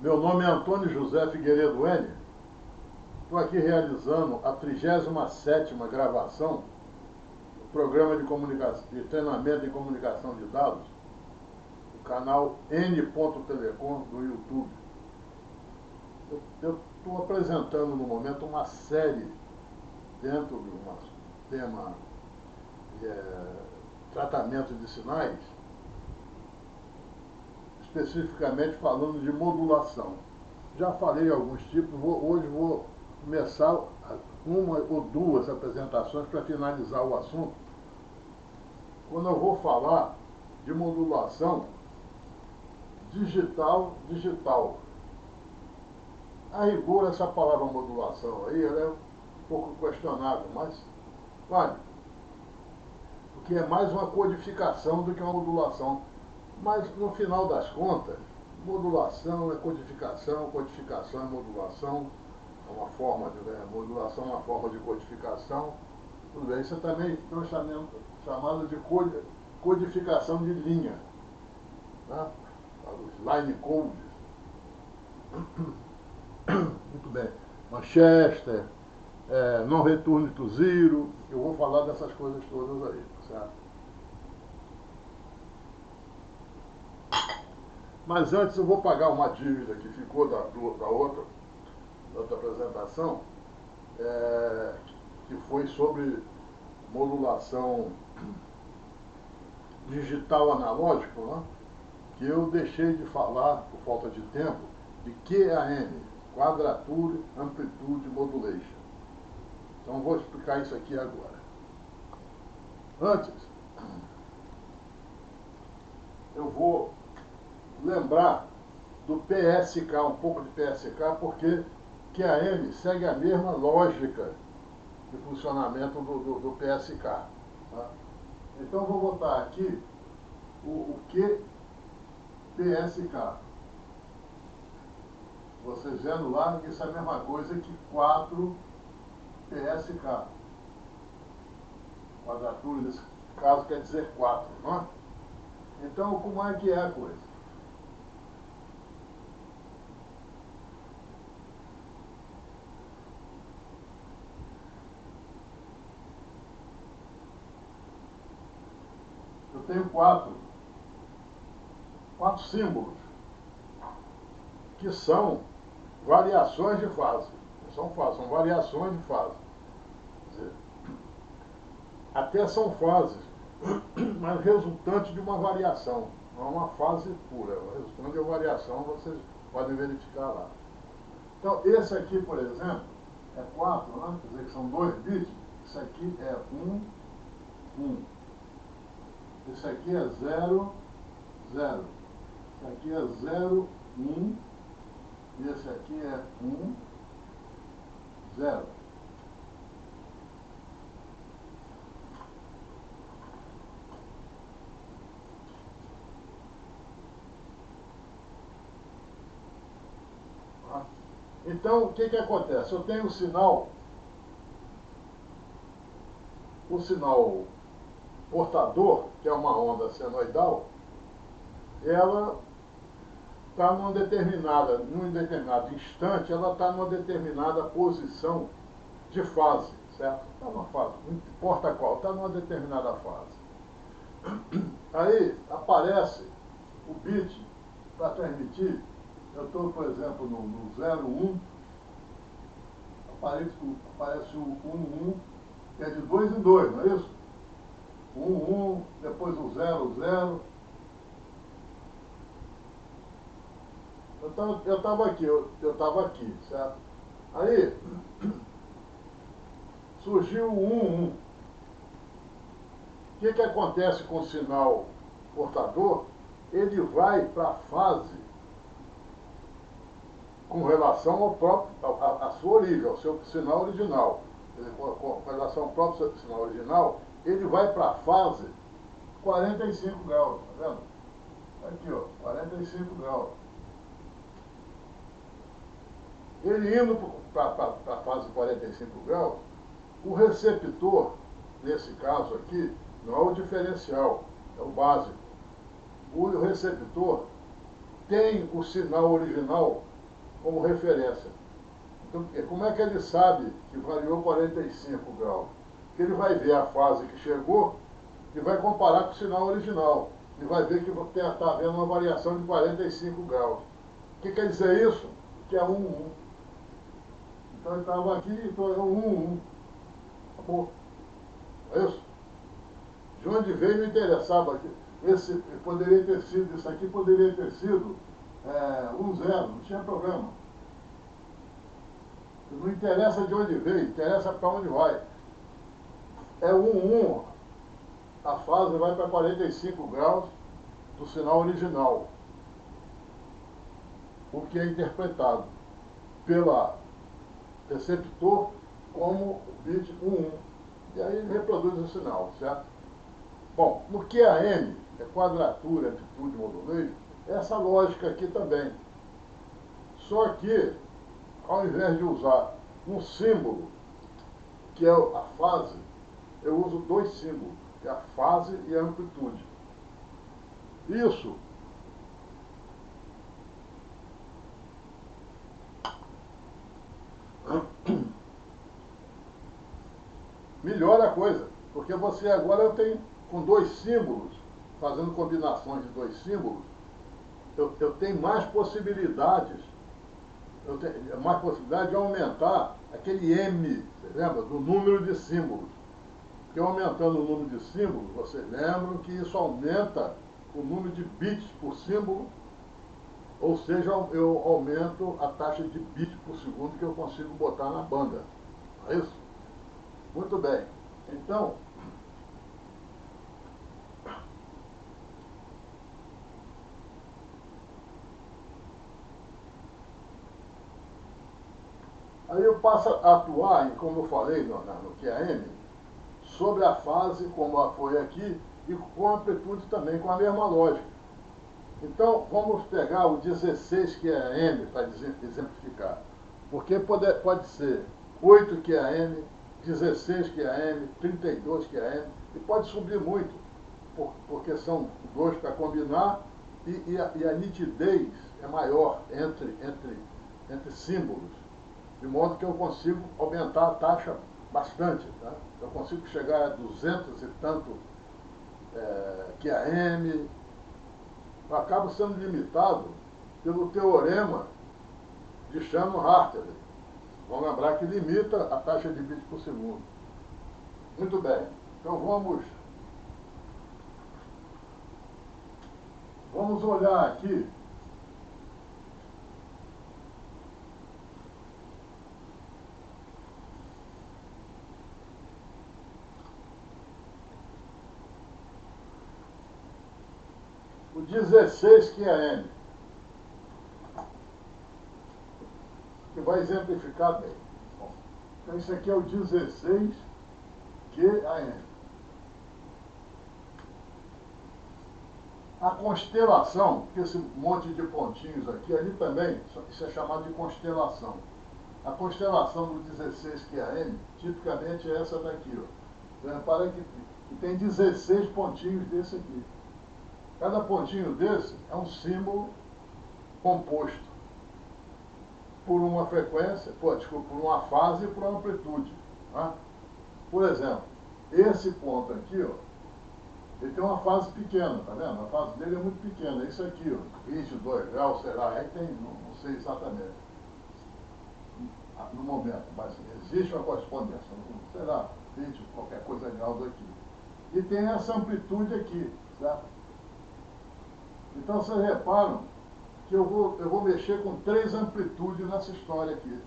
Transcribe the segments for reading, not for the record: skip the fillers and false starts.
Meu nome é Antônio José Figueiredo N. Estou aqui realizando a 37ª gravação do programa de treinamento em comunicação de dados, do canal N.Telecom do YouTube. Eu estou apresentando no momento uma série dentro do nosso tema tratamento de sinais, especificamente falando de modulação. Já falei alguns tipos, hoje vou começar uma ou duas apresentações para finalizar o assunto, quando eu vou falar de modulação digital. A rigor, essa palavra modulação aí, ela é um pouco questionável, mas vale. Porque é mais uma codificação do que uma modulação. Mas, no final das contas, modulação é codificação, codificação é modulação, é uma forma de modulação, é uma forma de codificação. Tudo bem, isso também estão chamando de codificação de linha, né? Os line codes. Muito bem. Manchester, não return to zero, eu vou falar dessas coisas todas aí, certo? Mas antes eu vou pagar uma dívida que ficou da outra apresentação, que foi sobre modulação digital analógico, né? Que eu deixei de falar, por falta de tempo, de QAM, Quadrature Amplitude Modulation. Então vou explicar isso aqui agora. Antes, eu vou lembrar do PSK, um pouco de PSK, porque QAM segue a mesma lógica de funcionamento do PSK. Tá? Então vou botar aqui o que PSK. Vocês vendo lá que isso é a mesma coisa que 4 PSK. Quadratura, nesse caso, quer dizer 4, não é? Então, como é que é a coisa? Eu tenho quatro símbolos, que são variações de fase. Não são fases, são variações de fase. Quer dizer, até são fases, mas resultante de uma variação. Não é uma fase pura, o resultante de uma variação, vocês podem verificar lá. Então, esse aqui, por exemplo, é 4, né? Quer dizer que são 2 bits. Isso aqui é 1. Esse aqui é 0, 0. Esse aqui é 0, 1. E esse aqui é 1, 0. Então, o que acontece? Eu tenho o sinal portador, que é uma onda senoidal, ela está num determinado instante, ela está numa determinada posição de fase, certo? Está numa fase, não importa qual, está numa determinada fase. Aí aparece o bit para transmitir. Eu estou, por exemplo, no 01, aparece o 11, que é de 2 em 2, não é isso? 11, depois o 00. Então, eu estava aqui, certo? Aí, surgiu o 11. O que acontece com o sinal portador? Ele vai para a fase com relação ao próprio, à sua origem, ao seu sinal original. Com relação ao próprio sinal original, ele vai para a fase 45 graus, tá vendo? Aqui, ó, 45 graus. Ele indo para a fase 45 graus, o receptor, nesse caso aqui, não é o diferencial, é o básico. O receptor tem o sinal original como referência. Então, como é que ele sabe que variou 45 graus? Porque ele vai ver a fase que chegou e vai comparar com o sinal original. E vai ver que está havendo uma variação de 45 graus. O que quer dizer isso? Que é 1,1. Então ele estava aqui, então é 1,1. Acabou. É isso? De onde veio não interessava. Esse poderia ter sido, isso aqui poderia ter sido 1,0, não tinha problema. Não interessa de onde veio, interessa para onde vai. É 1,1, a fase vai para 45 graus do sinal original. O que é interpretado pela receptor como bit 1,1. E aí ele reproduz o sinal, certo? Bom, no QAM, é quadratura, amplitude, modulejo, essa lógica aqui também. Só que, ao invés de usar um símbolo, que é a fase, eu uso dois símbolos, que é a fase e a amplitude. Isso melhora a coisa, porque você agora tem, com dois símbolos, fazendo combinações de dois símbolos, eu tenho mais possibilidades, mais possibilidade de aumentar aquele M, você lembra, do número de símbolos. Porque aumentando o número de símbolos, vocês lembram que isso aumenta o número de bits por símbolo, ou seja, eu aumento a taxa de bits por segundo que eu consigo botar na banda. Não é isso? Muito bem. Então, aí eu passo a atuar, como eu falei no QAM, sobre a fase, como foi aqui, e com a amplitude também, com a mesma lógica. Então, vamos pegar o 16 QAM para exemplificar. Porque pode ser 8 QAM, 16 QAM, 32 QAM, e pode subir muito, porque são dois para combinar, e a nitidez é maior entre símbolos, de modo que eu consigo aumentar a taxa bastante. Tá? Eu consigo chegar a 200 e tanto QAM. Eu acabo sendo limitado pelo teorema de Shannon-Hartley. Vamos lembrar que limita a taxa de bits por segundo. Muito bem. Então vamos olhar aqui o 16 QAM, que vai exemplificar bem. Bom, então esse aqui é o 16 QAM. A constelação, que esse monte de pontinhos aqui, ali também, isso é chamado de constelação. A constelação do 16 QAM, tipicamente é essa daqui. Ó. Repara que tem 16 pontinhos desse aqui. Cada pontinho desse é um símbolo composto por uma frequência, por uma fase e por uma amplitude. Tá? Por exemplo, esse ponto aqui, ó, ele tem uma fase pequena, tá vendo? A fase dele é muito pequena. Isso aqui, ó, 22 graus, será? Aí tem, não sei exatamente no momento, mas existe uma correspondência, sei lá, 20, qualquer coisa graus aqui. E tem essa amplitude aqui, certo? Então vocês reparam que eu vou mexer com 3 amplitudes nessa história aqui.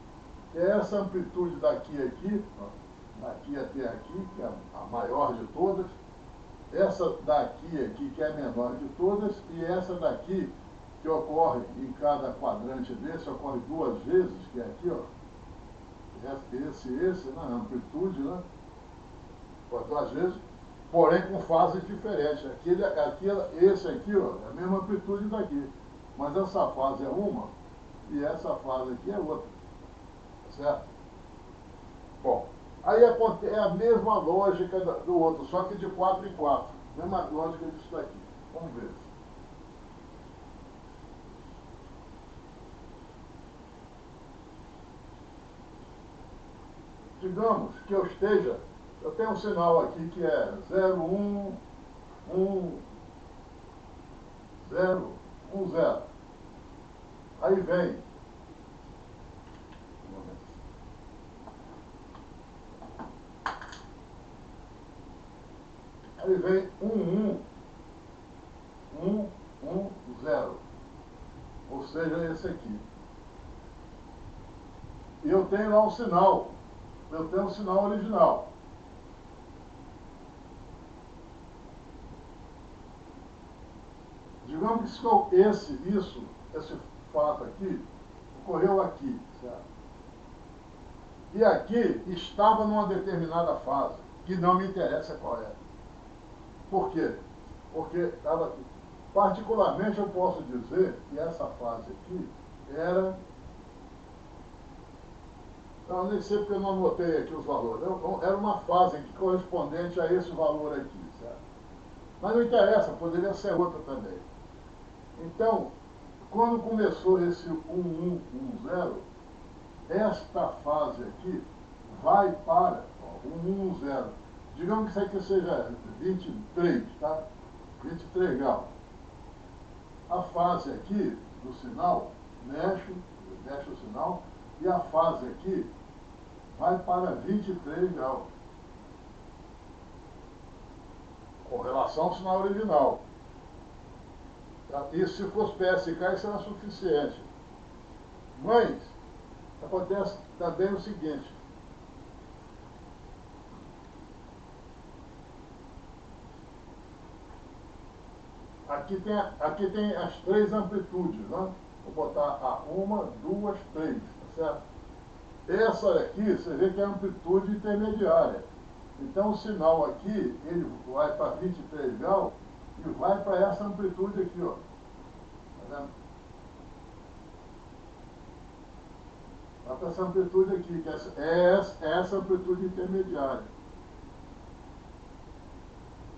É essa amplitude daqui aqui, ó, daqui até aqui, que é a maior de todas, essa daqui aqui, que é a menor de todas, e essa daqui, que ocorre em cada quadrante desse, ocorre 2 vezes, que é aqui, ó, esse, na amplitude, né? Por 2 vezes, porém com fases diferentes. Esse aqui, ó, é a mesma amplitude daqui, mas essa fase é uma e essa fase aqui é outra, certo? Bom, aí é a mesma lógica do outro, só que de 4 em 4, mesma lógica disso daqui. Vamos ver. digamos que eu tenho um sinal aqui que é 0, 1, 1, 0, 1, 0. Aí vem, aí vem 1, 1, 1, 1, 0. Ou seja, esse aqui. E eu tenho lá um sinal. Eu tenho um sinal original. Digamos que esse fato aqui, ocorreu aqui, certo? E aqui estava numa determinada fase, que não me interessa qual é. Por quê? Porque estava aqui. Particularmente eu posso dizer que essa fase aqui era... Eu nem sei porque eu não anotei aqui os valores. Era uma fase aqui correspondente a esse valor aqui, certo? Mas não interessa, poderia ser outra também. Então, quando começou esse 1110, esta fase aqui vai para 110. Digamos que isso aqui seja 23, tá? 23 graus. A fase aqui do sinal mexe o sinal e a fase aqui vai para 23 graus. Com relação ao sinal original. E se fosse PSK, isso era suficiente. Mas, acontece também o seguinte. Aqui tem as três amplitudes, né? Vou botar a 1, 2, 3, tá certo? Essa aqui, você vê que é a amplitude intermediária. Então, o sinal aqui, ele vai para 23 graus e vai para essa amplitude aqui, ó. Tá vendo? Vai para essa amplitude aqui, que é essa amplitude intermediária.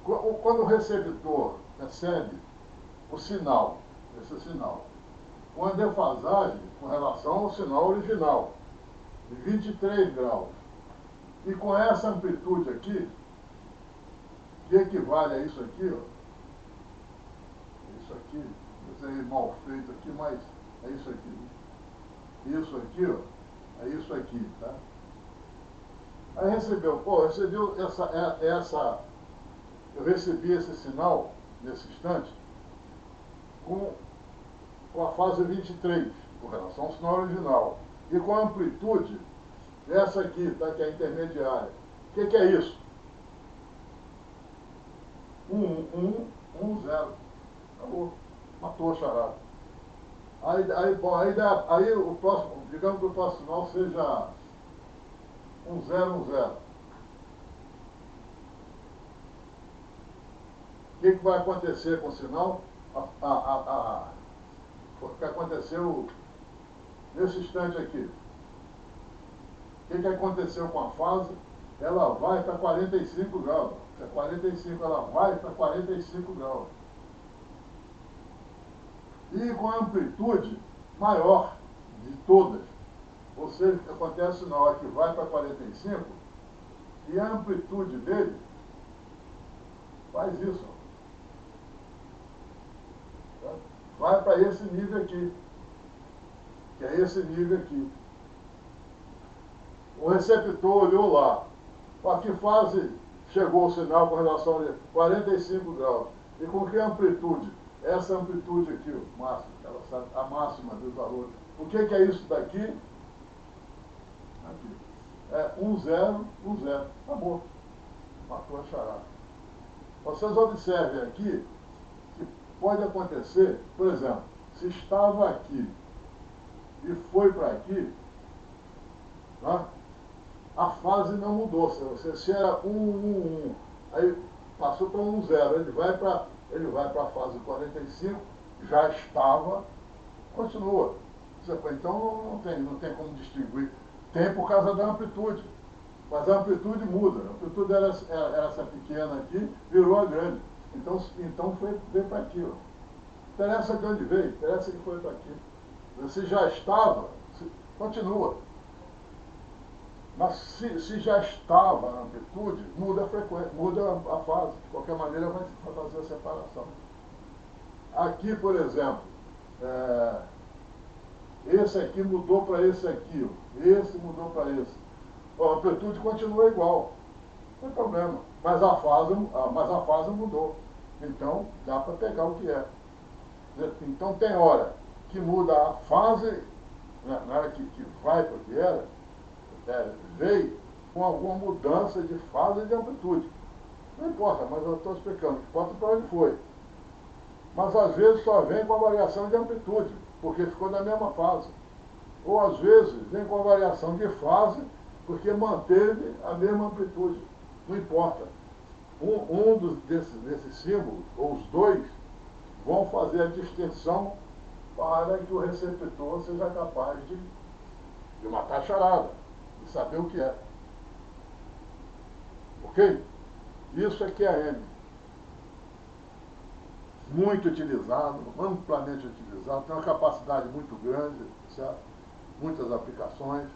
Quando o receptor recebe o sinal, esse sinal, com a defasagem com relação ao sinal original, de 23 graus, e com essa amplitude aqui, que equivale a isso aqui, ó, isso aqui, desenho mal feito aqui, mas é isso aqui. Isso aqui, ó, é isso aqui, tá? Aí eu recebi esse sinal, nesse instante, com a fase 23, com relação ao sinal original. E com a amplitude, essa aqui, tá, que é a intermediária. O que é isso? 0. Acabou. Matou a charada. Aí o próximo, digamos que o próximo sinal seja 0. O que vai acontecer com o sinal? O que aconteceu nesse instante aqui? O que aconteceu com a fase? Ela vai para 45 graus. 45, ela vai para 45 graus. E com a amplitude maior de todas. Ou seja, o que acontece na hora que vai para 45, e a amplitude dele faz isso. Tá? Vai para esse nível aqui. Que é esse nível aqui. O receptor olhou lá. A que fase chegou o sinal com relação a 45 graus? E com que amplitude? Essa amplitude aqui, o máximo, a máxima dos valores. O que é isso daqui? Aqui. É 0. Acabou. Matou a charada. Vocês observem aqui que pode acontecer, por exemplo, se estava aqui e foi para aqui, tá? A fase não mudou. Se era 1, aí passou para 0, ele vai para a fase 45, já estava, continua. Então não tem como distinguir. Tem por causa da amplitude. Mas a amplitude muda. A amplitude era essa pequena aqui, virou a grande. Então veio para aqui. Ó. Interessa de onde veio, interessa que foi para aqui. Se já estava, continua. Mas se já estava na amplitude, muda a frequência, muda a fase. De qualquer maneira vai fazer a separação. Aqui, por exemplo, esse aqui mudou para esse aqui, esse mudou para esse. A amplitude continua igual, não tem problema. Mas a fase mudou. Então dá para pegar o que é. Então tem hora que muda a fase, na hora que vai para o que era, veio com alguma mudança de fase e de amplitude. Não importa, mas eu estou explicando, não importa para onde foi. Mas às vezes só vem com a variação de amplitude, porque ficou na mesma fase. Ou às vezes vem com a variação de fase, porque manteve a mesma amplitude. Não importa. Desses símbolos, ou os dois, vão fazer a distinção para que o receptor seja capaz de matar a charada, de saber o que é. Ok? Isso é QAM. Muito utilizado, amplamente utilizado, tem uma capacidade muito grande, certo? Muitas aplicações.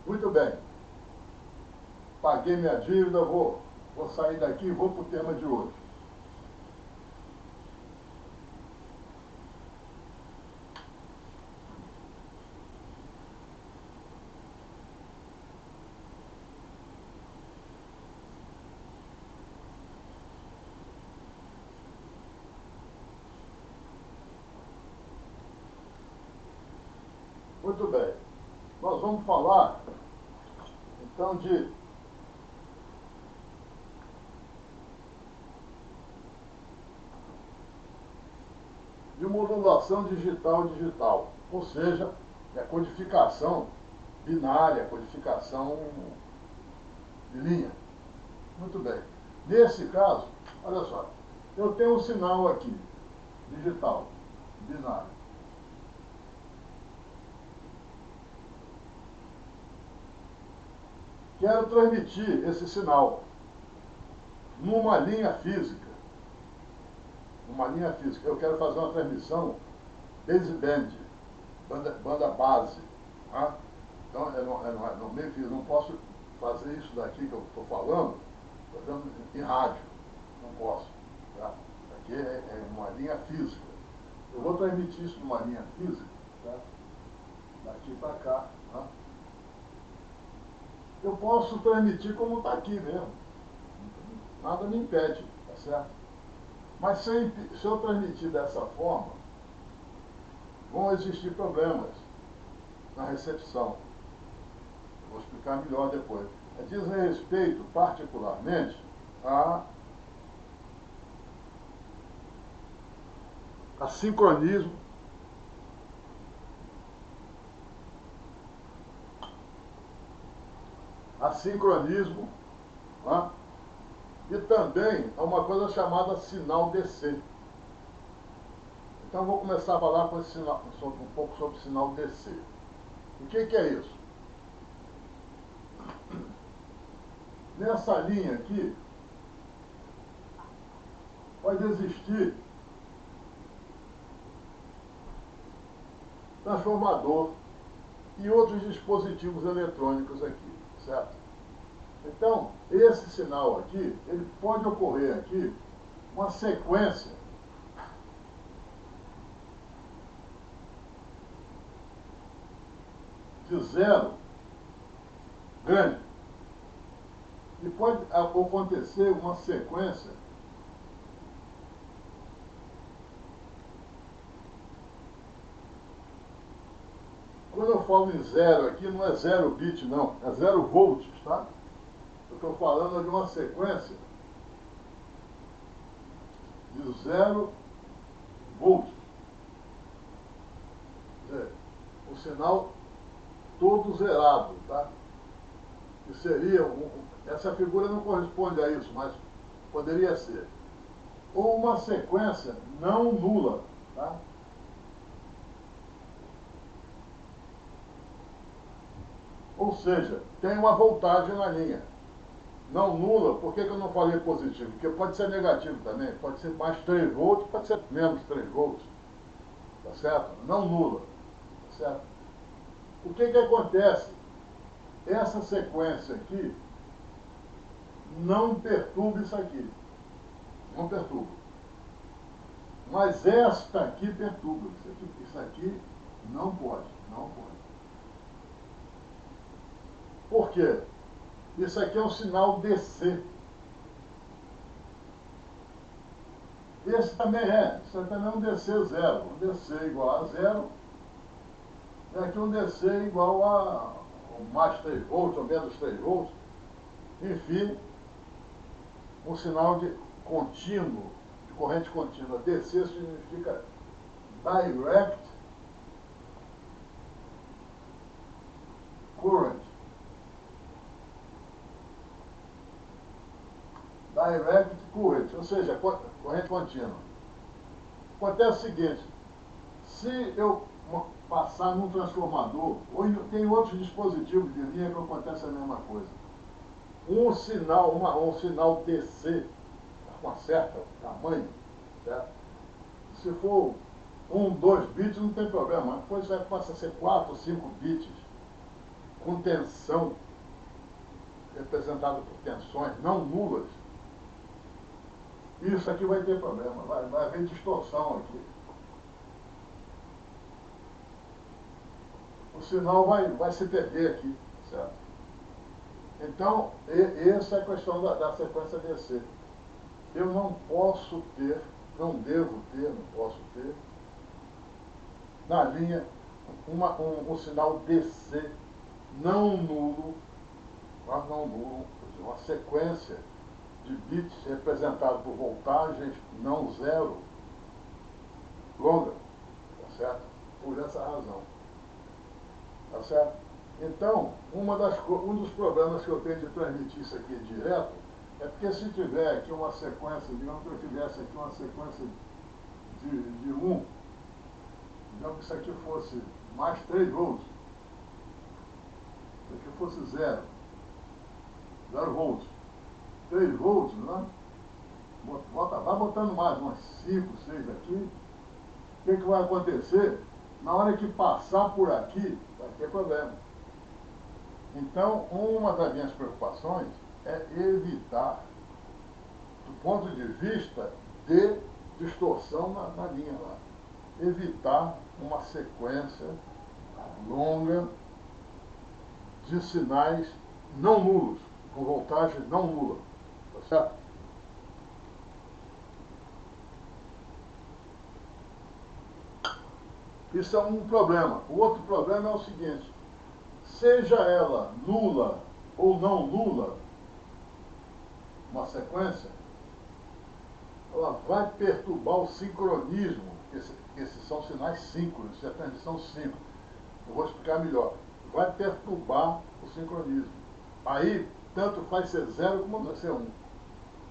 Muito bem. Paguei minha dívida, vou sair daqui e vou para o tema de hoje. Muito bem. Nós vamos falar, então, de modulação digital, ou seja, é codificação binária, codificação de linha. Muito bem. Nesse caso, olha só, eu tenho um sinal aqui, digital, binário. Quero transmitir esse sinal numa linha física. Eu quero fazer uma transmissão baseband, banda base. Tá? Então, não posso fazer isso daqui que eu estou falando em rádio. Não posso. Tá? Aqui é uma linha física. Eu vou transmitir isso numa linha física, tá? Daqui para cá. Tá? Eu posso transmitir como está aqui mesmo. Nada me impede, tá certo? Mas se eu transmitir dessa forma, vão existir problemas na recepção. Eu vou explicar melhor depois. Diz respeito, particularmente, a sincronismo tá? E também há uma coisa chamada sinal DC. Então vou começar a falar com esse sinal, um pouco sobre o sinal DC. O que é isso? Nessa linha aqui, pode existir transformador e outros dispositivos eletrônicos aqui, certo? Então, esse sinal aqui, ele pode ocorrer aqui uma sequência de zero grande. E pode acontecer uma sequência quando eu falo em zero aqui, não é 0 bit não, é 0 volts, tá? Eu estou falando de uma sequência de 0 volts. Quer dizer, o sinal todo zerado, tá? Que seria, essa figura não corresponde a isso, mas poderia ser. Ou uma sequência não nula, tá? Ou seja, tem uma voltagem na linha. Não nula, por que eu não falei positivo? Porque pode ser negativo também, pode ser mais 3 volts, pode ser menos 3 volts, tá certo? Não nula, tá certo? O que que acontece? Essa sequência aqui não perturba isso aqui. Não perturba. Mas esta aqui perturba. Isso aqui não pode. Não pode. Por quê? Isso aqui é um sinal DC. Esse também é. Isso aqui também é um DC zero. Um DC igual a zero. E aqui um DC igual a mais 3 volts ou menos 3 volts. Enfim, um sinal de contínuo, de corrente contínua. DC significa direct current. Direct current, ou seja, corrente contínua. Acontece o seguinte, se eu passar num transformador, ou tem outros dispositivos de linha que acontece a mesma coisa. Um sinal DC com um certo tamanho, certo? Se for 2 bits não tem problema, depois passa a ser 4 ou 5 bits com tensão representada por tensões não nulas. Isso aqui vai ter problema, vai haver distorção aqui. O sinal vai se perder aqui, certo? Então, essa é a questão da sequência DC. Eu não posso ter, não devo ter, não posso ter, na linha, um sinal DC não nulo, mas não nulo, uma sequência de bits representado por voltagens não zero, longa, tá certo? Por essa razão. Tá certo? Então, um dos problemas que eu tenho de transmitir isso aqui direto é porque se tiver aqui uma sequência, digamos que eu tivesse aqui uma sequência de 1, digamos que isso aqui fosse mais 3 volts, isso aqui fosse 0 volts, 3 volts, né? Vai botando mais umas 5, 6 aqui, o que vai acontecer? Na hora que passar por aqui, vai ter problema. Então, uma das minhas preocupações é evitar, do ponto de vista de distorção na linha lá, evitar uma sequência longa de sinais não nulos, com voltagem não nula. Tá certo? Isso é um problema. O outro problema é o seguinte, seja ela nula ou não nula, uma sequência, ela vai perturbar o sincronismo, esses são sinais síncronos, isso é transição síncrona. Eu vou explicar melhor. Vai perturbar o sincronismo. Aí, tanto faz ser 0 como ser 1.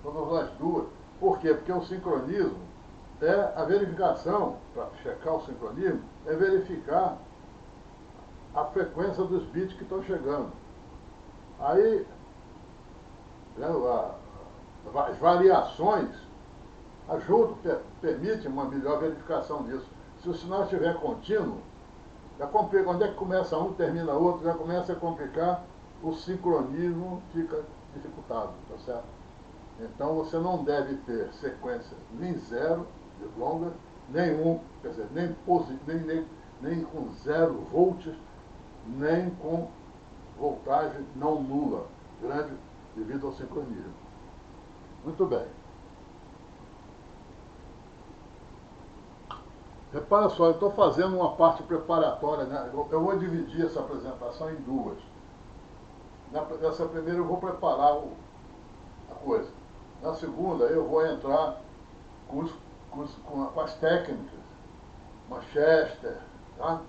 Todas as duas. Por quê? Porque o sincronismo é a verificação, para checar o sincronismo, é verificar a frequência dos bits que estão chegando. Aí, as variações ajudam, permitem uma melhor verificação disso. Se o sinal estiver contínuo, já complica. Onde é que começa um, termina outro, já começa a complicar, o sincronismo fica dificultado, tá certo? Então você não deve ter sequência nem 0 de longa, nem quer dizer, nem com 0 volts, nem com voltagem não nula, grande devido ao sincronismo. Muito bem. Repara só, eu estou fazendo uma parte preparatória, né? Eu vou dividir essa apresentação em duas. Nessa primeira eu vou preparar a coisa. Na segunda eu vou entrar com as técnicas, Manchester, tá?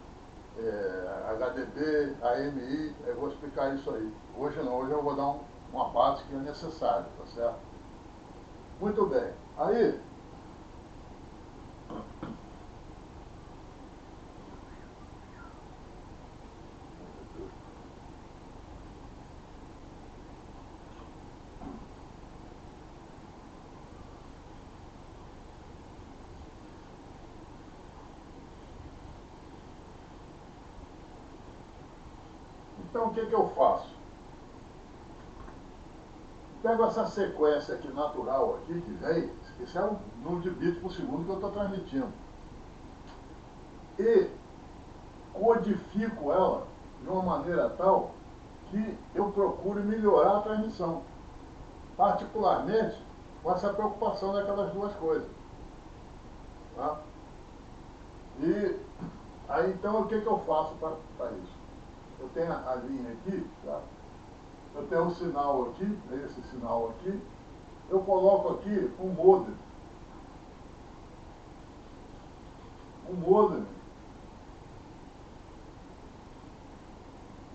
HDB, AMI, eu vou explicar isso aí. Hoje não, hoje eu vou dar uma base que é necessária, tá certo? Muito bem. Aí, Então o que eu faço? Pego essa sequência aqui natural aqui, que vem, isso é um número de bits por segundo que eu estou transmitindo. E codifico ela de uma maneira tal que eu procure melhorar a transmissão. Particularmente com essa preocupação daquelas duas coisas. Tá? E aí então o que eu faço para isso? Eu tenho a linha aqui, tá? Eu tenho um sinal aqui, esse sinal aqui, eu coloco aqui um modem.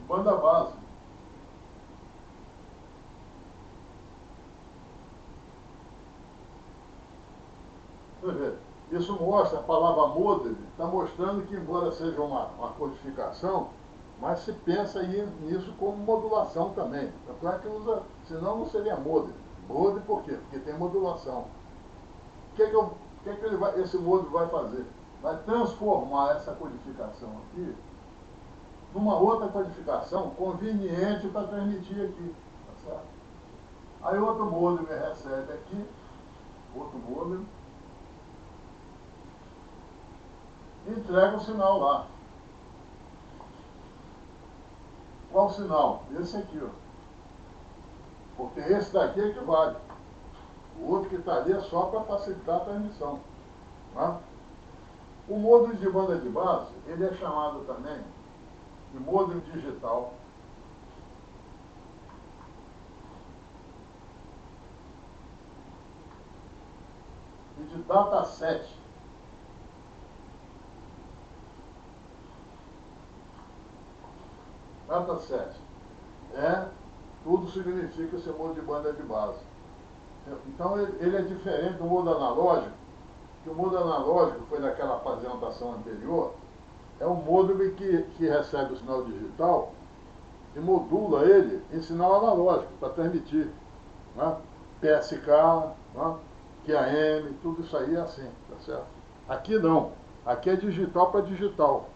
Banda base. Você vê, isso mostra, a palavra modem está mostrando que, embora seja uma codificação, mas se pensa nisso como modulação também. Tanto é que usa, senão não seria modem. Modem por quê? Porque tem modulação. O que esse modem vai fazer? Vai transformar essa codificação aqui numa outra codificação conveniente para transmitir aqui. Tá certo? Aí outro modem me recebe aqui, outro modem, e entrega o sinal lá. Qual sinal? Esse aqui, ó. Porque esse daqui é que vale. O outro que está ali é só para facilitar a transmissão. Tá? O módulo de banda de base, ele é chamado também de módulo digital. E de dataset. Dataset. Tudo significa esse modo de banda de base. Então ele é diferente do modo analógico, que o modo analógico foi naquela apresentação anterior, é um módulo que recebe o sinal digital e modula ele em sinal analógico para transmitir. Né? PSK, né? QAM, tudo isso aí é assim, tá certo? Aqui não, aqui é digital para digital.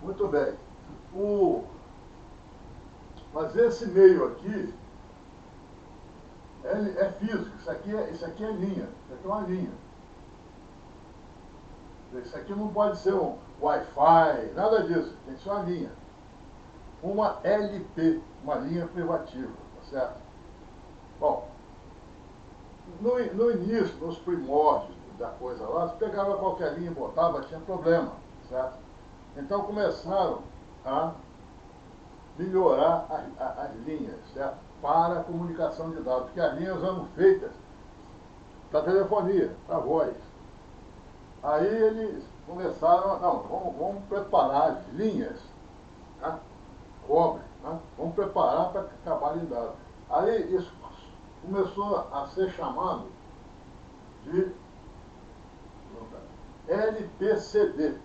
Muito bem. Mas esse meio aqui é físico, isso aqui é linha, isso aqui é uma linha. Isso aqui não pode ser um Wi-Fi, nada disso, tem que ser uma linha. Uma LP, uma linha privativa, tá certo? Bom, no início, nos primórdios da coisa lá, você pegava qualquer linha e botava, tinha problema, certo? Então começaram a melhorar as linhas, certo? Para a comunicação de dados, porque as linhas eram feitas para telefonia, para voz. Aí eles começaram, vamos preparar as linhas, tá? Cobre, tá? Vamos preparar para trabalho em dados. Aí isso começou a ser chamado de LPCD.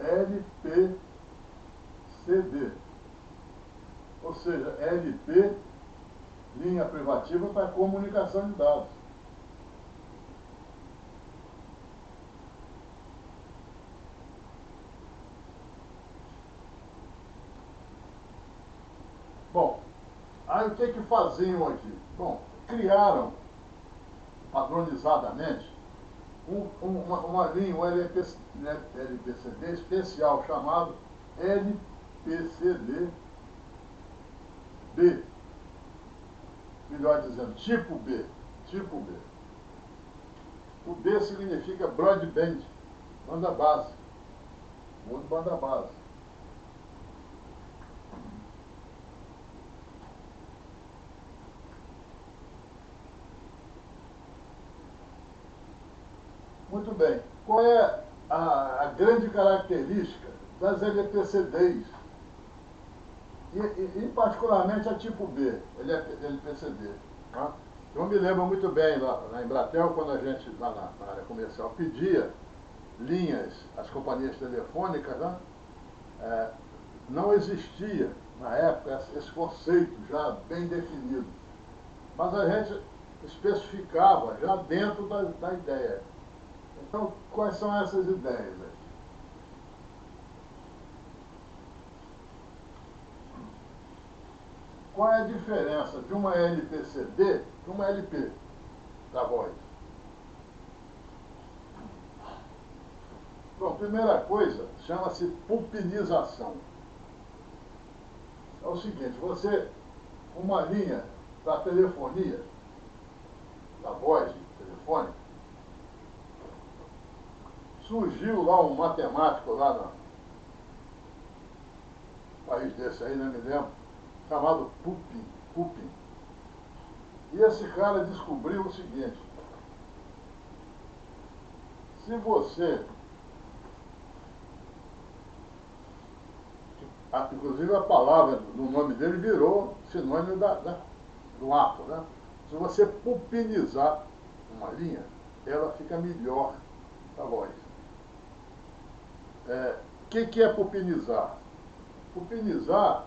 LPCD, ou seja, LP, linha privativa para comunicação de dados. Bom, aí o que faziam aqui? Bom, criaram padronizadamente uma linha, um LPCD especial chamado LPCD-B. Melhor dizendo, tipo B. Tipo B. O B significa broadband, banda base. Outro banda base. Muito bem. Qual é a grande característica das LPCDs? E particularmente a tipo B, LPCD. Tá? Eu me lembro muito bem lá na Embratel, quando a gente, lá na área comercial, pedia linhas às companhias telefônicas, né? não existia, na época, esse conceito já bem definido. Mas a gente especificava já dentro da ideia. Então, quais são essas ideias aqui? Qual é a diferença de uma LPCD e uma LP da voz? Bom, primeira coisa, chama-se pulpinização. É o seguinte, você, uma linha da telefonia, da voz telefônica, surgiu lá um matemático lá no país desse aí, não me lembro, chamado Pupin. E esse cara descobriu o seguinte: se você, inclusive a palavra no nome dele virou sinônimo do ato, né? Se você pulpinizar uma linha, ela fica melhor a voz. O que é pulpinizar? Pulpinizar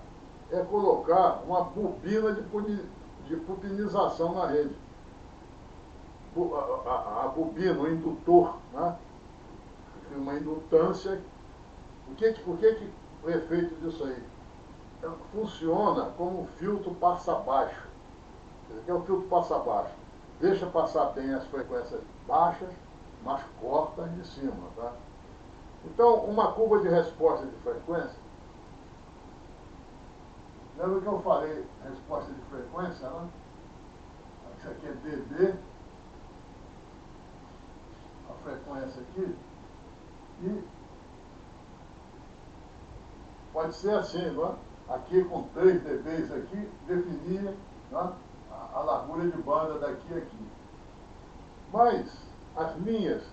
é colocar uma bobina de pulpinização na rede. A bobina, o indutor, né? Uma indutância. O que o efeito disso aí? Funciona como um filtro passa-baixo. O que é o filtro passa-baixo? Deixa passar bem as frequências baixas, mas corta de cima, tá? Então, uma curva de resposta de frequência, lembra que eu falei resposta de frequência, né? Isso aqui é dB, a frequência aqui, e pode ser assim, né? Aqui com 3 dBs aqui, definia, né, a largura de banda daqui a aqui. Mas as linhas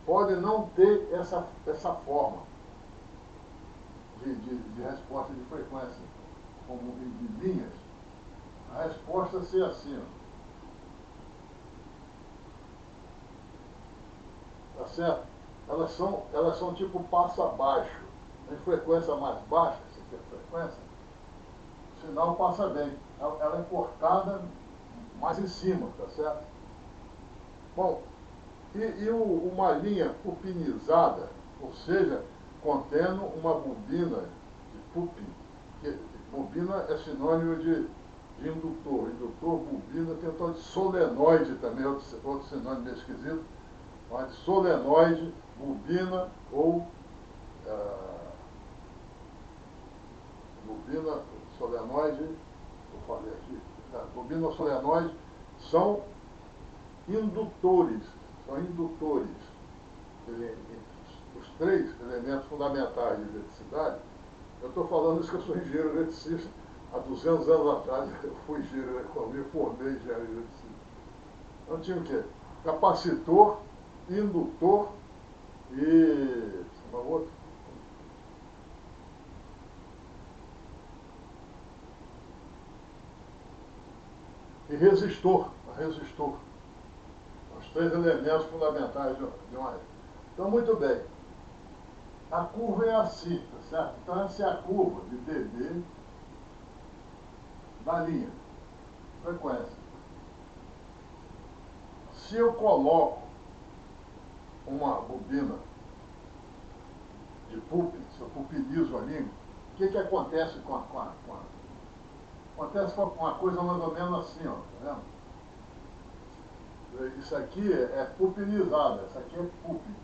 podem não ter essa forma de resposta de frequência, como de linhas. A resposta ser assim, ó. Tá certo? Elas são tipo passo abaixo. Em frequência mais baixa, essa aqui é a frequência, o sinal passa bem. Ela é cortada mais em cima, tá certo? Bom, uma linha pulpinizada, ou seja, contendo uma bobina de pulpin, que bobina é sinônimo de indutor. Indutor, bobina, tem o tal de solenoide também, outro sinônimo meio esquisito, mas de solenoide, bobina ou bobina, solenoide, eu falei aqui, bobina ou solenoide são indutores, os 3 elementos fundamentais de eletricidade. Eu estou falando isso que eu sou engenheiro eletricista. Há 200 anos atrás eu fui engenheiro eletricista, me formei em engenheiro eletricista. Então tinha o quê? Capacitor, indutor e uma outra. E resistor. Os 3 elementos fundamentais de uma rede. Então, muito bem. A curva é assim, tá certo? Então, essa é a curva de dB da linha, frequência. Se eu coloco uma bobina de pulpin, se eu pulpinizo a língua, o que acontece acontece com uma coisa mais ou menos assim, ó, tá vendo? Isso aqui é pulpinizada, essa aqui é pulpin.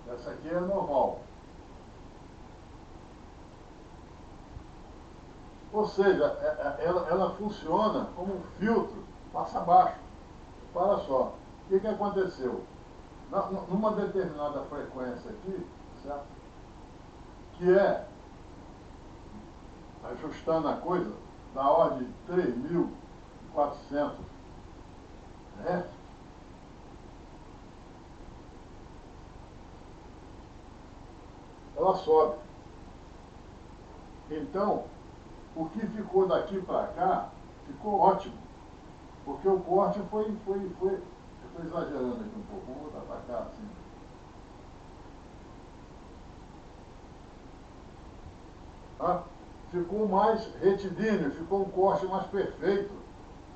Essa aqui é normal. Ou seja, ela funciona como um filtro, passa abaixo. Olha só, o que aconteceu? Numa determinada frequência aqui, certo? Que é, ajustando a coisa, da ordem de 3.400 Hz, ela sobe. Então, o que ficou daqui para cá, ficou ótimo. Porque o corte foi eu estou exagerando aqui um pouco, vou botar para cá assim. Tá? Ficou mais retilíneo, ficou um corte mais perfeito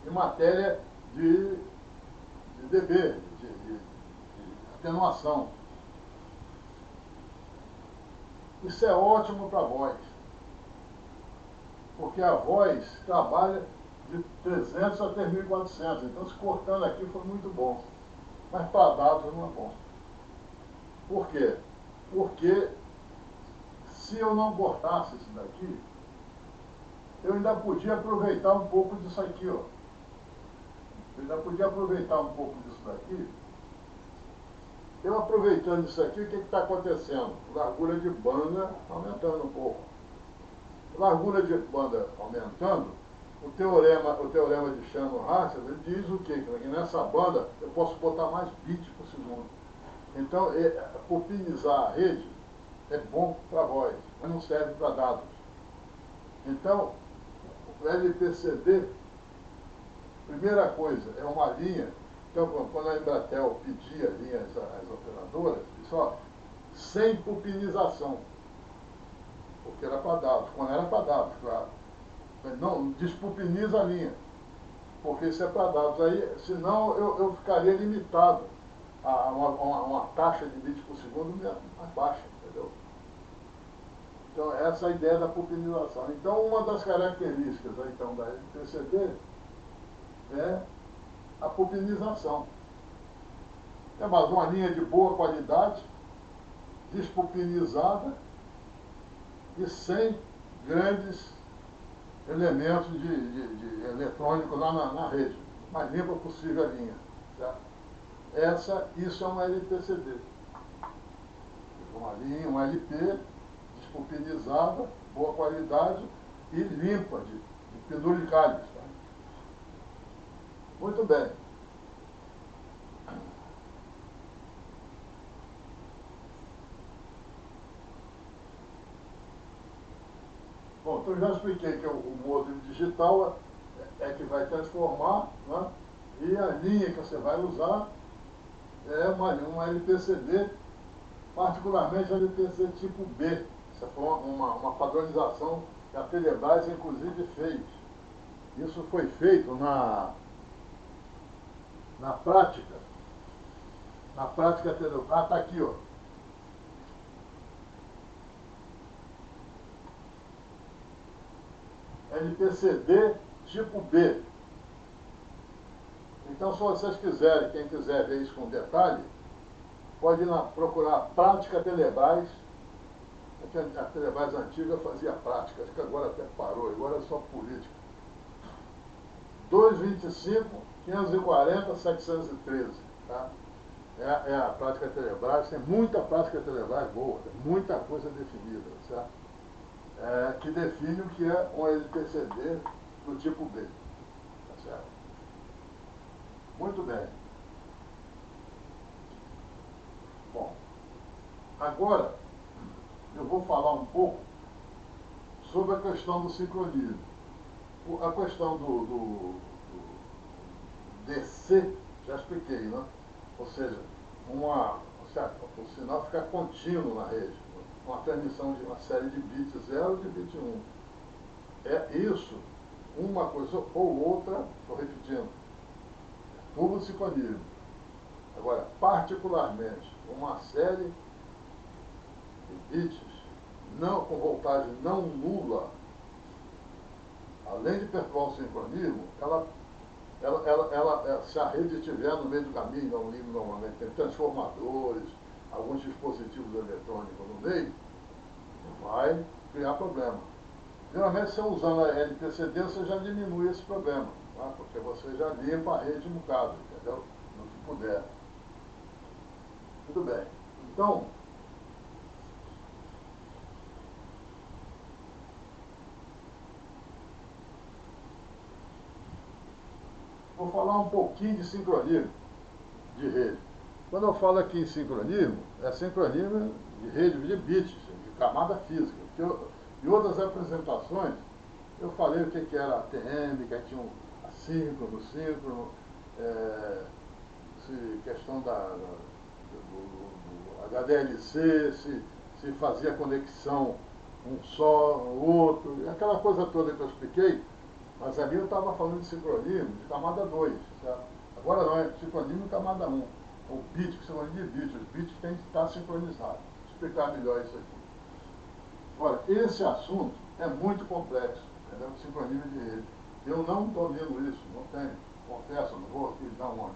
em matéria de dB, de atenuação. Isso é ótimo para a voz, porque a voz trabalha de 300 até 1400, então se cortando aqui foi muito bom, mas para dados não é bom. Por quê? Porque se eu não cortasse isso daqui, eu ainda podia aproveitar um pouco disso aqui, ó. Eu ainda podia aproveitar um pouco disso daqui. Eu aproveitando isso aqui, o que está acontecendo? Largura de banda aumentando um pouco. Largura de banda aumentando, o teorema de Shannon-Harshad diz o quê? Que nessa banda eu posso botar mais bits por segundo. Então, popinizar a rede é bom para voz, mas não serve para dados. Então, o LPCD, primeira coisa, é uma linha. Então, quando a Embratel pedia linhas às operadoras, disse, ó, sem pupinização, porque era para dados, quando era para dados, claro. Não, despupiniza a linha, porque isso é para dados. Aí, senão eu ficaria limitado a uma taxa de bits por segundo mais baixa, entendeu? Então, essa é a ideia da pupinização. Então, uma das características então, da LPCD é a pupinização. É uma linha de boa qualidade, despupinizada e sem grandes elementos de eletrônico lá na rede. Mais limpa possível a linha. Certo? Isso é um LPCD. Uma linha, um LP, despupinizada, boa qualidade e limpa de penduricalhos. Tá? Muito bem. Bom, então eu já expliquei que o modelo digital é que vai transformar, né? E a linha que você vai usar é uma LPCD, particularmente a LPC tipo B. Essa foi uma padronização que a Telebrás, inclusive, fez. Isso foi feito na prática. Na prática, ah, está aqui, ó. LPCD tipo B. Então, se vocês quiserem, quem quiser ver isso com detalhe, pode ir procurar a prática Telebrás. A Telebrás antiga fazia prática, acho que agora até parou, agora é só política. 225, 540, 713. Tá? É a prática Telebrás, tem muita prática Telebrás boa, tem muita coisa definida, certo? Que define o que é um LPCD do tipo B. Tá certo? Muito bem. Bom, agora eu vou falar um pouco sobre a questão do sincronismo. A questão do DC, já expliquei, né? Ou seja, o sinal fica contínuo na rede, uma transmissão de uma série de bits 0 e de bit 1. É isso, uma coisa ou outra, estou repetindo, tudo sincronismo. Agora, particularmente, uma série de bits não, com voltagem não nula, além de perturbar o sincronismo, se a rede estiver no meio do caminho, não ligo normalmente, tem transformadores, alguns dispositivos eletrônicos no meio, vai criar problema. Geralmente, se usando a LPCD, você já diminui esse problema, tá? Porque você já limpa a rede no caso, entendeu? No que puder. Muito bem. Então, vou falar um pouquinho de sincronismo de rede. Quando eu falo aqui em sincronismo, é sincronismo de rede de bits, de camada física. Em outras apresentações, eu falei o que era a TM, que tinha um assíncrono, síncrono, questão do HDLC, se fazia conexão um só, outro, aquela coisa toda que eu expliquei, mas ali eu estava falando de sincronismo de camada 2, certo? Agora não, é sincronismo de camada 1. O bit, sincronismo de bits, os bits têm que estar sincronizados. Vou explicar melhor isso aqui. Olha, esse assunto é muito complexo, entendeu? Sincronismo de rede. Eu não domino isso, não tenho, confesso, não vou aqui dar uma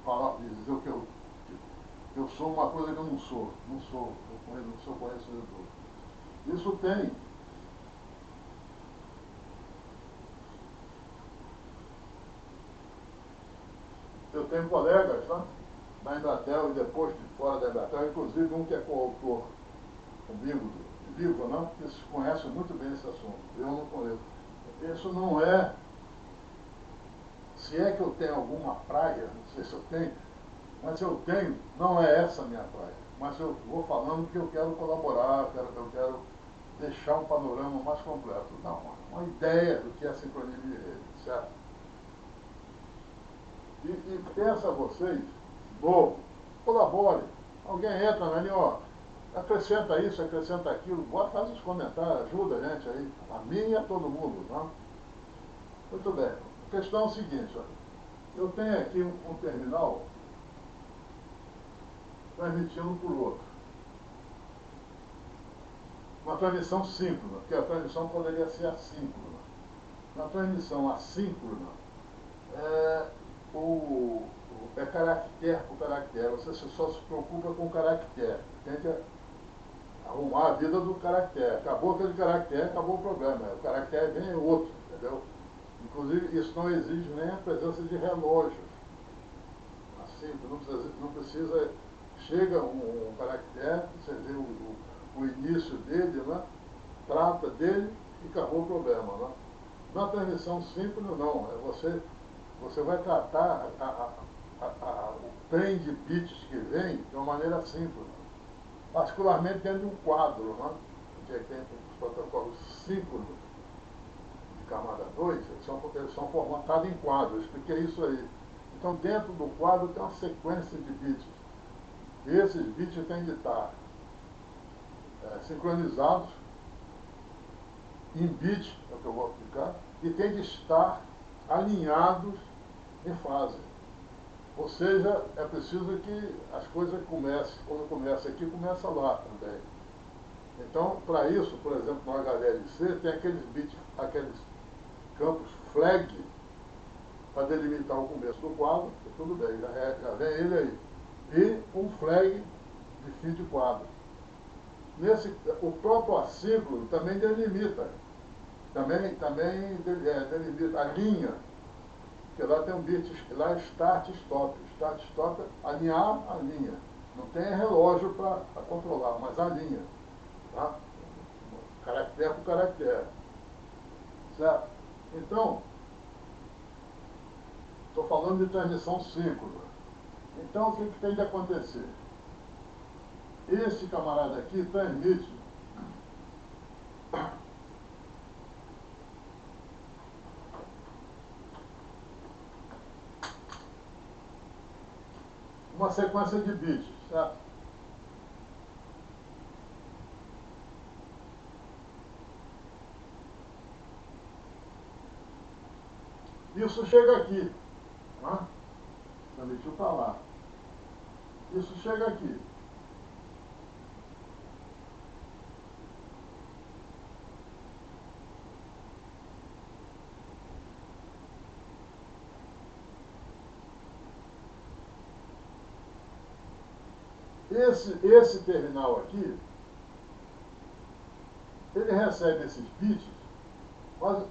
falar, dizer o que eu sou uma coisa que eu não sou, não sou conhecedor. Isso tem. Eu tenho colegas, tá? Na Embratel e depois de fora da Embratel, inclusive um que é coautor comigo do livro, não? Que conhece muito bem esse assunto. Eu não conheço. Isso não é. Se é que eu tenho alguma praia, não sei se eu tenho, mas eu tenho, não é essa a minha praia. Mas eu vou falando que eu quero colaborar, eu quero deixar um panorama mais completo. Não, uma ideia do que é sincronismo de rede, certo? E peço a vocês, novo, colabore. Alguém entra ali, ó, acrescenta isso, acrescenta aquilo, bota, faz os comentários, ajuda a gente aí, a mim e a todo mundo, não? Muito bem. A questão é o seguinte, ó, eu tenho aqui um terminal transmitindo por outro. Uma transmissão síncrona, porque a transmissão poderia ser assíncrona. Na transmissão assíncrona, é caractere por caractere. Você só se preocupa com o caractere. Tem que arrumar a vida do caractere. Acabou aquele caractere, acabou o problema. O caractere vem outro, entendeu? Inclusive, isso não exige nem a presença de relógios. Assim, não precisa chega um caractere, você vê o início dele, né? Trata dele e acabou o problema. Né? Na transmissão síncrona, não. Você vai tratar o trem de bits que vem de uma maneira síncrona. Particularmente dentro de um quadro, né? Que tem os protocolos síncronos de camada 2, eles são formatados em quadros. Eu expliquei isso aí. Então, dentro do quadro tem uma sequência de bits. E esses bits têm de estar sincronizados em bits, é o que eu vou aplicar, e tem de estar alinhados em fase. Ou seja, é preciso que as coisas comecem, quando começa aqui, começa lá também. Então, para isso, por exemplo, no HDLC, tem aqueles bits, aqueles campos flag, para delimitar o começo do quadro, e tudo bem, já vem ele aí. E um flag de fim de quadro. O próprio assíncrono também delimita. Também delimita a linha, porque lá tem um bit, lá é start e stop. Start e stop é alinhar a linha. Não tem relógio para controlar, mas a linha. Tá? Caractere por caractere. Certo? Então, estou falando de transmissão síncrona. Então, o que tem de acontecer? Esse camarada aqui transmite uma sequência de bits, certo? Isso chega aqui, né? Transmitiu para lá. Isso chega aqui. Esse terminal aqui, ele recebe esses bits, mas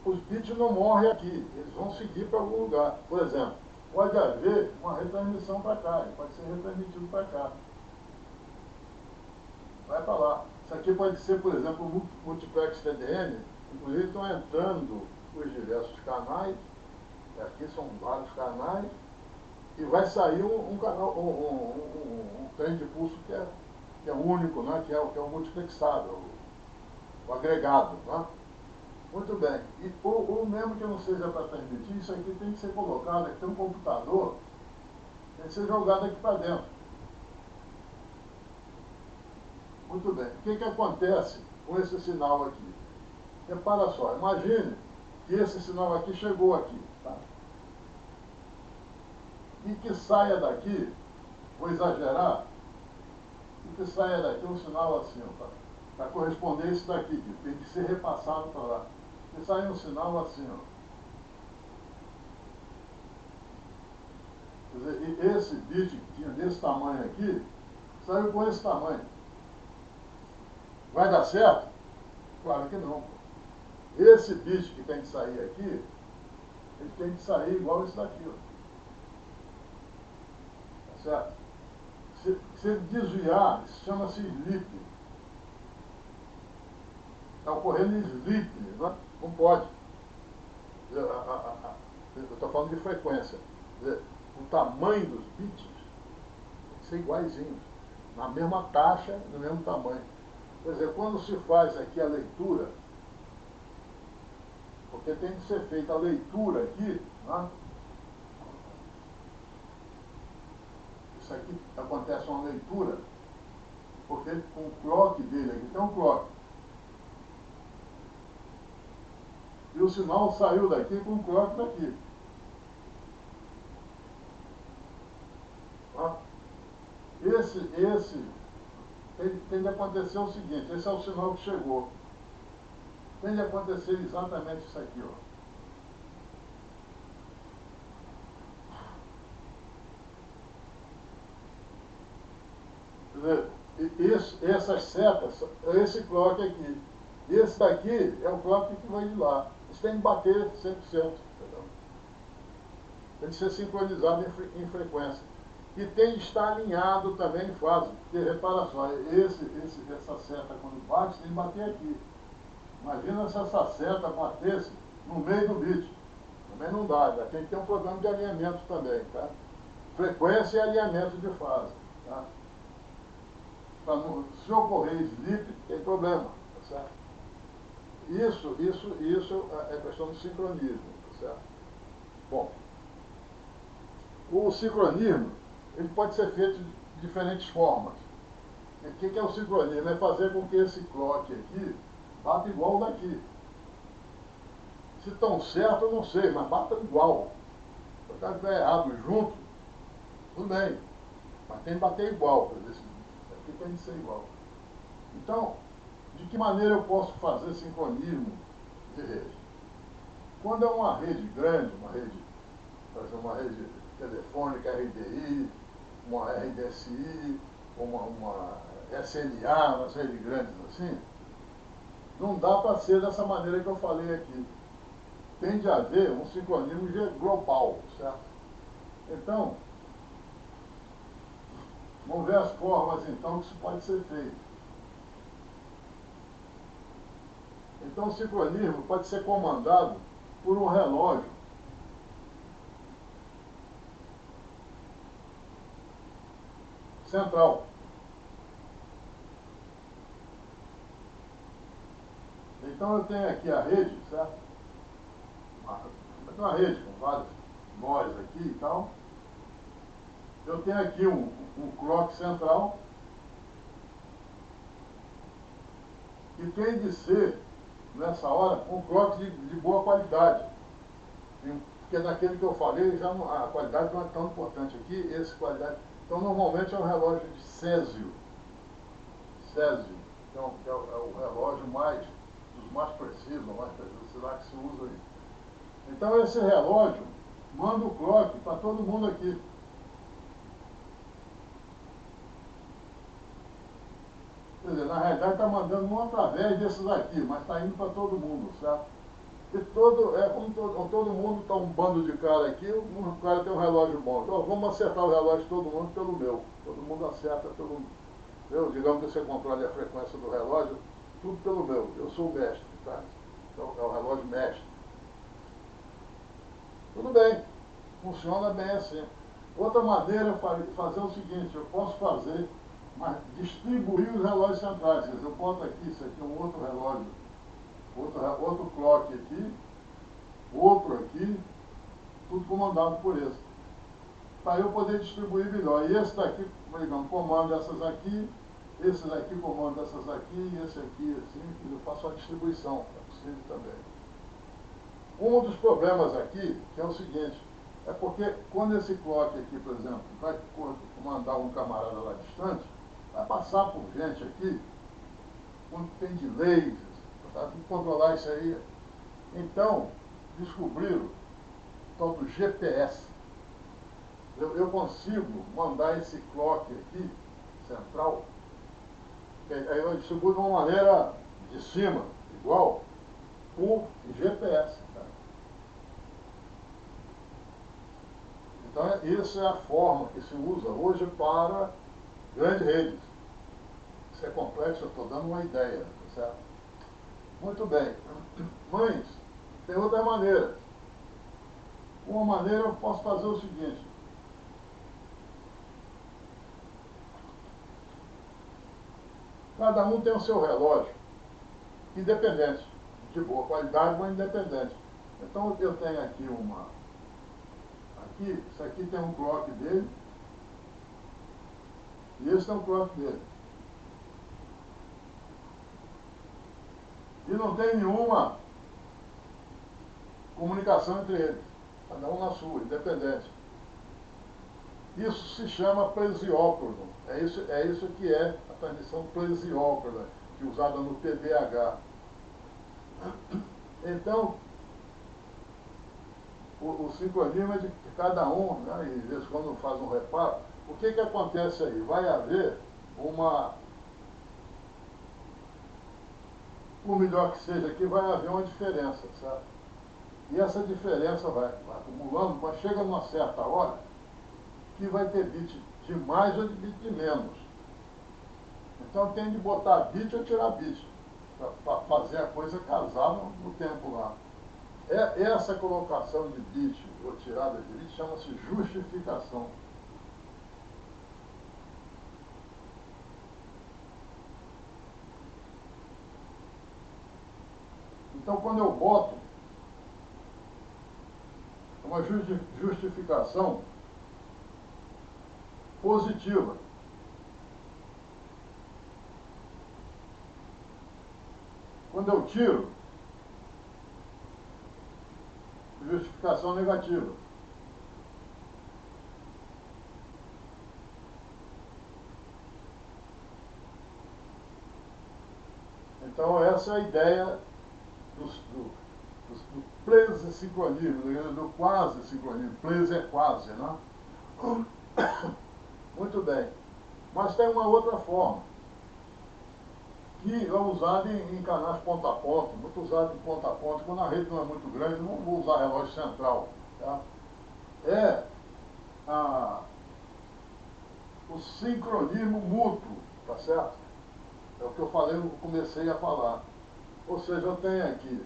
os bits não morrem aqui, eles vão seguir para algum lugar. Por exemplo, pode haver uma retransmissão para cá, ele pode ser retransmitido para cá. Vai para lá. Isso aqui pode ser, por exemplo, o multiplex TDM, inclusive estão entrando os diversos canais, aqui são vários canais, e vai sair um canal, um trem de pulso que é único, né? que é o multiplexado, o agregado. Né? Muito bem. E o mesmo que não seja para transmitir, isso aqui tem que ser colocado, aqui tem um computador, tem que ser jogado aqui para dentro. Muito bem. O que acontece com esse sinal aqui. Repara só, imagine que esse sinal aqui chegou aqui, tá? E que saia daqui, vou exagerar, e que saia daqui um sinal assim, ó, para corresponder a isso daqui, que tem que ser repassado para lá. E saia um sinal assim, ó. Quer dizer, e esse bit que tinha desse tamanho aqui, saiu com esse tamanho. Vai dar certo? Claro que não. Esse bit que tem que sair aqui, ele tem que sair igual esse daqui, ó. Tá certo? Se ele desviar, isso chama-se slip. Está ocorrendo slip, não pode. Eu estou falando de frequência. O tamanho dos bits tem que ser iguaizinhos, na mesma taxa, no mesmo tamanho. Quer dizer, quando se faz aqui a leitura, porque tem que ser feita a leitura aqui, né? Isso aqui acontece uma leitura, porque com o clock dele aqui tem um clock. E o sinal saiu daqui com o clock daqui. Tá? Esse tem de acontecer o seguinte, esse é o sinal que chegou. Tem de acontecer exatamente isso aqui, ó. Quer dizer, essas setas, esse clock aqui. Esse daqui é o clock que vai de lá. Isso tem que bater 100%. Entendeu? Tem que ser sincronizado em frequência. E tem de estar alinhado também em fase. Porque, repara só, essa seta quando bate, tem que bater aqui. Imagina se essa seta batesse no meio do bit. Também não dá, tem que ter um programa de alinhamento também, tá? Frequência e alinhamento de fase, tá? Se ocorrer slip, tem problema, tá certo? Isso é questão de sincronismo, tá certo? Bom, o sincronismo, ele pode ser feito de diferentes formas. O que é o sincronismo? É fazer com que esse clock aqui bata igual o daqui. Se estão certo, eu não sei, mas bata igual. Se o cara estiver errado junto, tudo bem. Mas tem que bater igual. Isso aqui tem que ser igual. Então, de que maneira eu posso fazer sincronismo de rede? Quando é uma rede grande, por exemplo, uma rede telefônica, RDI, uma RDSI, uma SNA, umas redes grandes assim, não dá para ser dessa maneira que eu falei aqui. Tem de haver um sincronismo global, certo? Então, vamos ver as formas então que isso pode ser feito. Então, o sincronismo pode ser comandado por um relógio central. Então, eu tenho aqui a rede, certo? Uma rede com vários nós aqui e tal. Eu tenho aqui um clock central que tem de ser, nessa hora, um clock de boa qualidade. Porque naquele que eu falei, já não, a qualidade não é tão importante aqui, esse qualidade. Então, normalmente é um relógio de Césio. Césio, que é o relógio dos mais precisos, sei lá, que se usa aí. Então, esse relógio manda o clock para todo mundo aqui. Quer dizer, na realidade está mandando não através desses aqui, mas está indo para todo mundo, certo? E como todo mundo está um bando de cara aqui, um cara tem um relógio bom. Então vamos acertar o relógio de todo mundo pelo meu. Todo mundo acerta pelo meu. Digamos que você controle a frequência do relógio, tudo pelo meu. Eu sou o mestre, tá? Então é o relógio mestre. Tudo bem, funciona bem assim. Outra maneira é fazer o seguinte, eu posso fazer, mas distribuir os relógios centrais. Quer dizer, eu boto aqui, isso aqui é um outro relógio, outro clock aqui, outro aqui, tudo comandado por esse. Para eu poder distribuir melhor. E esse daqui, digamos, comanda essas aqui, esses aqui comandam essas aqui, e esse aqui, assim, eu faço a distribuição, é possível também. Um dos problemas aqui, que é o seguinte, é porque quando esse clock aqui, por exemplo, vai comandar um camarada lá distante, vai passar por gente aqui, quando tem delays, para controlar isso aí. Então, descobriram o tal do GPS. Eu consigo mandar esse clock aqui, central, aí eu distribuo de uma maneira de cima, igual, por GPS. Tá? Então, isso é a forma que se usa hoje para grandes redes. Isso é complexo, eu estou dando uma ideia, tá certo? Muito bem. Mas, tem outra maneira. Uma maneira eu posso fazer o seguinte. Cada um tem o seu relógio, independente, de boa qualidade, mas independente. Então eu tenho aqui uma. Aqui, isso aqui tem um clock dele, e esse tem um clock dele. E não tem nenhuma comunicação entre eles, cada um na sua, independente. Isso se chama plesiócrono. É isso que é a transmissão plesiócrona, que é usada no PDH. Então, o sincronismo é de cada um, né, e às vezes quando faz um reparo, o que acontece aí? Vai haver por melhor que seja aqui, vai haver uma diferença, certo? E essa diferença vai acumulando, mas chega numa certa hora que vai ter bit de mais ou de bit de menos. Então tem de botar bit ou tirar bit, para fazer a coisa casar no tempo lá. Essa colocação de bit ou tirada de bit chama-se justificação. Então quando eu boto uma justificação positiva, quando eu tiro, justificação negativa. Então essa é a ideia do plesincronismo, do quase sincronismo. Plesi é quase, né? Muito bem. Mas tem uma outra forma, que é usada em canais ponta a ponta, muito usado em ponta a ponta. Quando a rede não é muito grande, não vou usar relógio central. Tá? O sincronismo mútuo, tá certo? É o que eu falei, eu comecei a falar. Ou seja, eu tenho aqui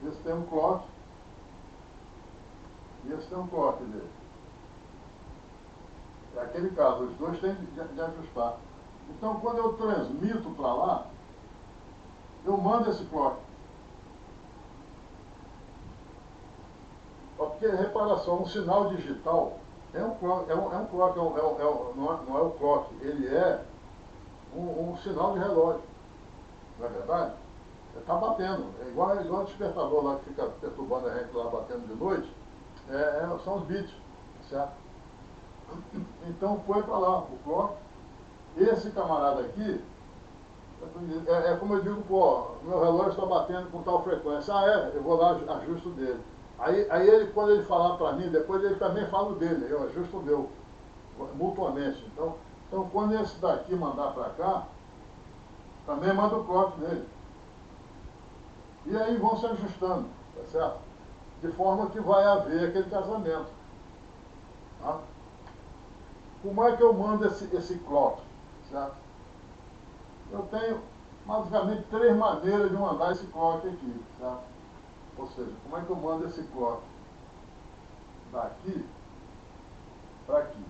esse tem um clock e esse tem um clock dele. É aquele caso, os dois têm de ajustar. Então, quando eu transmito para lá, eu mando esse clock. Porque, reparação, um sinal digital é um clock, não é o clock, ele é um sinal de relógio, não é verdade? Está batendo, é igual o despertador lá que fica perturbando a gente lá batendo de noite, são os bits, certo? Então foi para lá, o clock. Esse camarada aqui, como eu digo, pô, meu relógio está batendo com tal frequência. Eu vou lá, ajusto dele. Aí ele, quando ele falar para mim, depois ele também fala o dele, eu ajusto o meu, mutuamente. Então quando esse daqui mandar para cá, também manda o clock dele. E aí vão se ajustando, tá certo? De forma que vai haver aquele casamento. Tá? Como é que eu mando esse clock? Certo? Eu tenho basicamente 3 maneiras de mandar esse clock aqui. Certo? Ou seja, como é que eu mando esse clock? Daqui para aqui.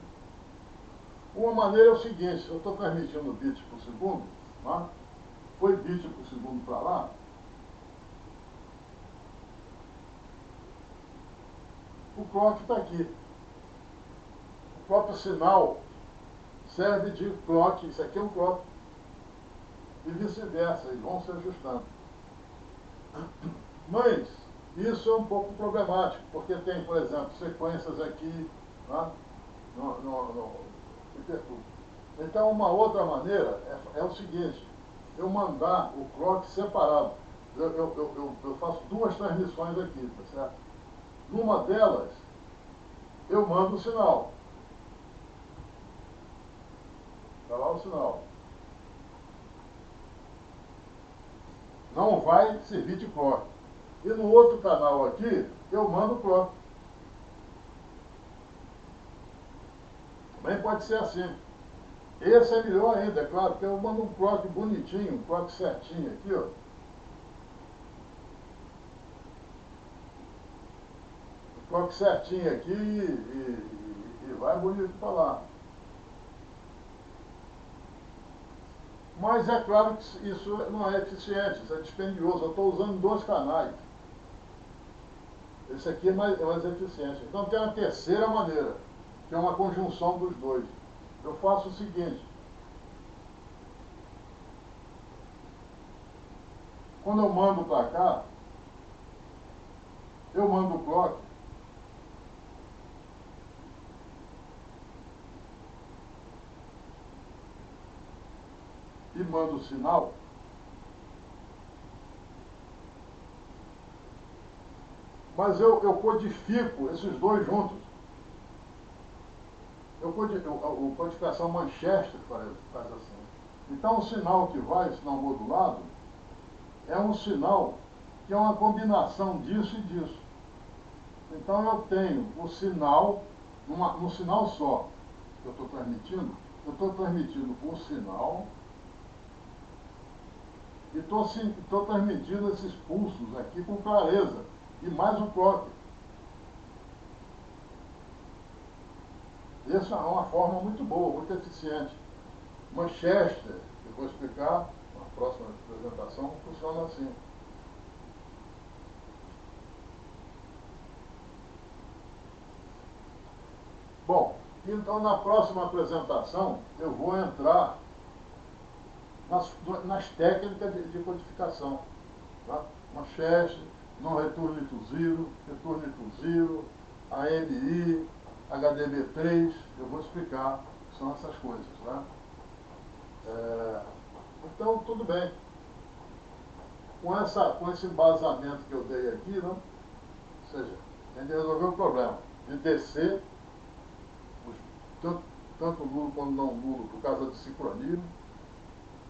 Uma maneira é o seguinte, se eu estou transmitindo bits por segundo, tá? Foi bit por segundo para lá, o clock está aqui. outro sinal serve de clock, isso aqui é um clock, e vice-versa, eles vão se ajustando. Mas isso é um pouco problemático, porque tem, por exemplo, sequências aqui, né, que perturbam. Então, uma outra maneira é o seguinte, eu mandar o clock separado. Eu faço duas transmissões aqui, tá certo? Numa delas, eu mando o sinal. Está lá o sinal. Não vai servir de clock. E no outro canal aqui, eu mando o clock. Também pode ser assim. Esse é melhor ainda, é claro, porque eu mando um clock bonitinho, um clock certinho aqui, ó. Um clock certinho aqui e vai bonito para lá. Mas é claro que isso não é eficiente, isso é dispendioso. Eu estou usando dois canais. Esse aqui é mais eficiente. Então tem uma terceira maneira, que é uma conjunção dos dois. Eu faço o seguinte. Quando eu mando para cá, eu mando o clock e mando o sinal. Mas eu codifico esses dois juntos. O codificação Manchester faz assim. Então o sinal que vai, o sinal modulado, é um sinal que é uma combinação disso e disso. Então eu tenho o sinal, num sinal só que eu estou transmitindo o sinal e estou transmitindo esses pulsos aqui com clareza, e mais o clock. Essa é uma forma muito boa, muito eficiente. Manchester, eu vou explicar na próxima apresentação, funciona assim. Bom, então na próxima apresentação eu vou entrar nas técnicas de codificação. Tá? Manchester, non return to zero, return to zero, AMI, HDB3, eu vou explicar o que são essas coisas. Tá? Então, tudo bem. Com esse embasamento que eu dei aqui, né? Ou seja, a gente resolveu o problema de descer, tanto nulo quanto não nulo, por causa do sincronismo.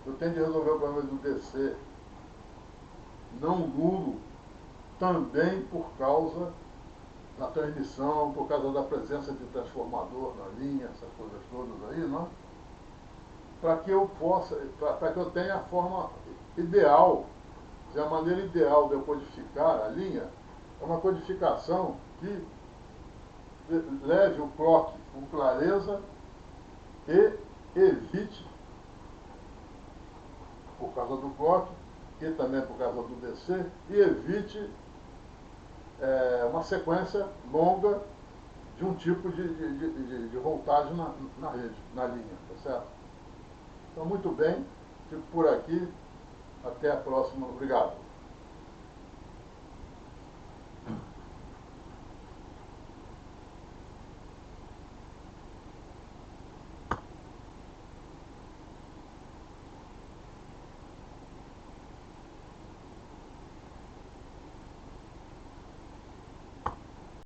Eu tenho de resolver o problema do DC não nulo também por causa da transmissão, por causa da presença de transformador na linha, essas coisas todas aí, não? Para que eu tenha a forma ideal, a maneira ideal de eu codificar a linha é uma codificação que leve o clock com clareza e evite, por causa do clock e também por causa do DC, e evite uma sequência longa de um tipo de voltagem na rede, na linha, tá certo? Então, muito bem, fico por aqui, até a próxima, obrigado.